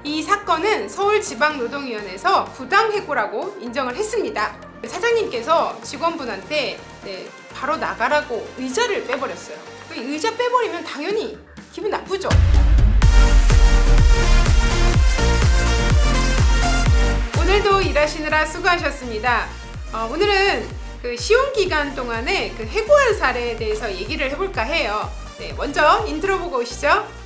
이 사건은 서울지방노동위원회에서 부당해고라고 인정을 했습니다. 사장님께서 직원분한테 바로 나가라고 의자를 빼버렸어요. 의자 빼버리면 당연히 기분 나쁘죠. 오늘도 일하시느라 수고하셨습니다. 오늘은 그 시험기간 동안에 그 해고한 사례에 대해서 얘기를 해볼까 해요. 먼저 인트로 보고 오시죠.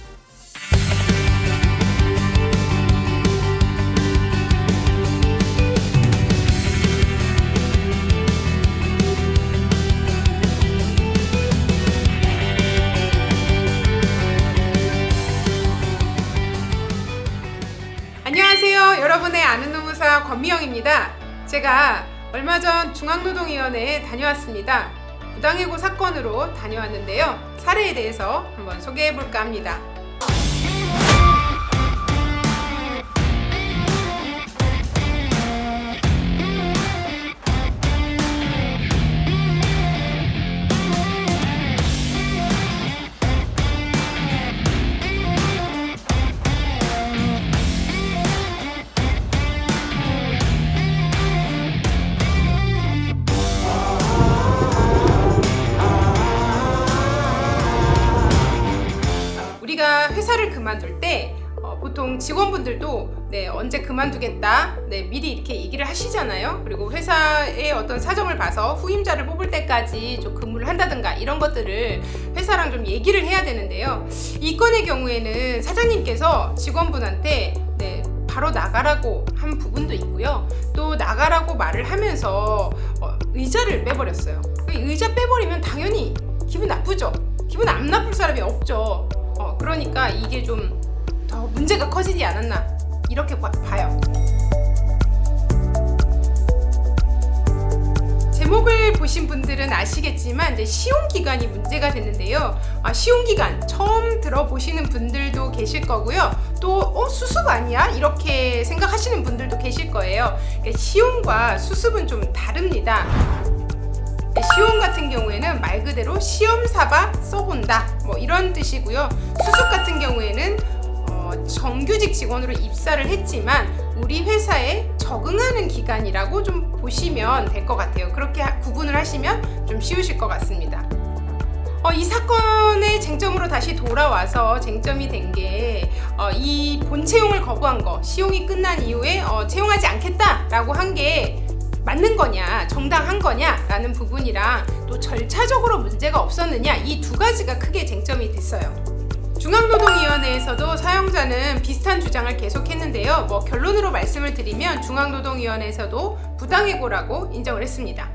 안녕하세요. 여러분의 아는 노무사 권미영입니다. 제가 얼마 전 중앙노동위원회에 다녀왔습니다. 부당해고 사건으로 다녀왔는데요. 사례에 대해서 한번 소개해 볼까 합니다. 우리가 회사를 그만둘 때 보통 직원분들도 언제 그만두겠다 미리 이렇게 얘기를 하시잖아요. 그리고 회사의 어떤 사정을 봐서 후임자를 뽑을 때까지 좀 근무를 한다든가 이런 것들을 회사랑 좀 얘기를 해야 되는데요. 이 건의 경우에는 사장님께서 직원분한테 바로 나가라고 한 부분도 있고요. 또 나가라고 말을 하면서 의자를 빼버렸어요. 의자 빼버리면 당연히 기분 나쁘죠. 기분 안 나쁠 사람이 없죠. 그러니까 이게 좀 더 문제가 커지지 않았나 이렇게 봐요. 제목을 보신 분들은 아시겠지만 이제 시험기간이 문제가 됐는데요. 시험기간 처음 들어보시는 분들도 계실 거고요. 또 수습 아니야? 이렇게 생각하시는 분들도 계실 거예요. 시험과 수습은 좀 다릅니다. 시험 같은 경우에는 말 그대로 시험 삼아 써본다 이런 뜻이고요. 수습 같은 경우에는 정규직 직원으로 입사를 했지만 우리 회사에 적응하는 기간이라고 좀 보시면 될 것 같아요. 그렇게 구분을 하시면 좀 쉬우실 것 같습니다. 이 사건의 쟁점으로 다시 돌아와서 쟁점이 된 게 이 본채용을 거부한 거, 시용이 끝난 이후에 채용하지 않겠다라고 한 게 맞는 거냐, 정당한 거냐 라는 부분이랑 또 절차적으로 문제가 없었느냐, 이 두 가지가 크게 쟁점이 됐어요. 중앙노동위원회에서도 사용자는 비슷한 주장을 계속했는데요. 결론으로 말씀을 드리면 중앙노동위원회에서도 부당해고라고 인정을 했습니다.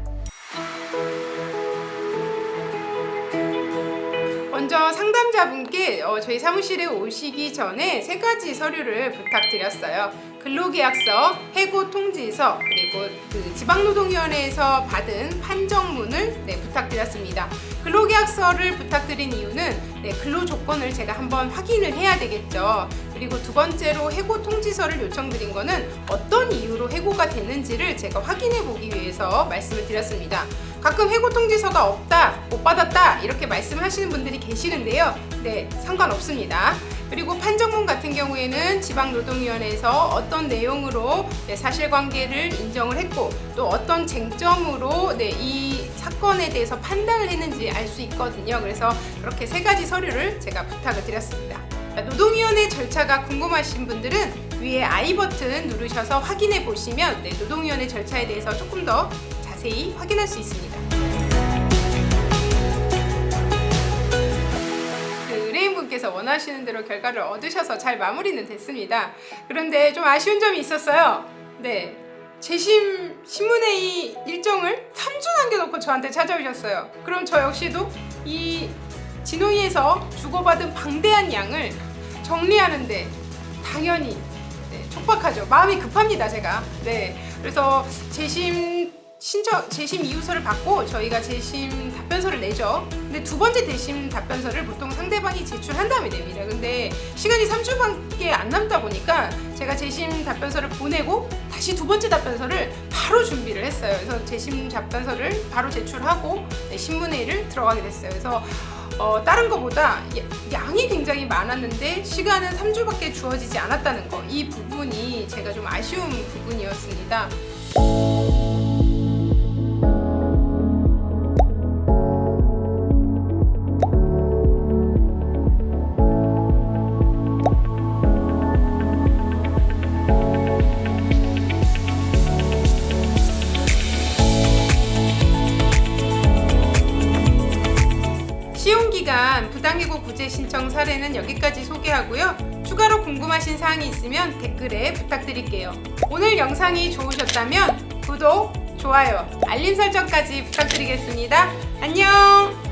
먼저 상담자분께 저희 사무실에 오시기 전에 3가지 서류를 부탁드렸어요. 근로계약서, 해고통지서, 그리고 그 지방노동위원회에서 받은 판정문을 부탁드렸습니다. 근로계약서를 부탁드린 이유는 근로조건을 제가 한번 확인을 해야 되겠죠. 그리고 두 번째로 해고통지서를 요청드린 거는 어떤 이유로 해고가 됐는지를 제가 확인해 보기 위해서 말씀을 드렸습니다. 가끔 해고통지서가 없다, 못 받았다 이렇게 말씀하시는 분들이 계시는데요. 상관없습니다. 그리고 판정문 같은 경우에는 지방노동위원회에서 어떤 내용으로 사실관계를 인정을 했고 또 어떤 쟁점으로 이 사건에 대해서 판단을 했는지 알 수 있거든요. 그래서 그렇게 3가지 서류를 제가 부탁을 드렸습니다. 노동위원회 절차가 궁금하신 분들은 위에 I 버튼 누르셔서 확인해 보시면 노동위원회 절차에 대해서 조금 더 자세히 확인할 수 있습니다. 의뢰인분께서 원하시는 대로 결과를 얻으셔서 잘 마무리는 됐습니다. 그런데 좀 아쉬운 점이 있었어요. 재심 신문회의 일정을 3주 남겨놓고 저한테 찾아오셨어요. 그럼 저 역시도 이 진호위에서 주고받은 방대한 양을 정리하는데 당연히 촉박하죠. 마음이 급합니다, 제가. 그래서 재심 이유서를 받고 저희가 재심 답변서를 내죠. 근데 두 번째 재심 답변서를 보통 상대방이 제출한 다음에 냅니다. 근데 시간이 3주밖에 안 남다 보니까 제가 재심 답변서를 보내고 다시 두 번째 답변서를 바로 준비를 했어요. 그래서 재심 답변서를 바로 제출하고 신문회의를 들어가게 됐어요. 그래서 다른 것보다 양이 굉장히 많았는데 시간은 3주밖에 주어지지 않았다는 거, 이 부분이 제가 좀 아쉬운 부분이었습니다. 시용기간 부당해고 구제 신청 사례는 여기까지 소개하고요. 추가로 궁금하신 사항이 있으면 댓글에 부탁드릴게요. 오늘 영상이 좋으셨다면 구독, 좋아요, 알림 설정까지 부탁드리겠습니다. 안녕!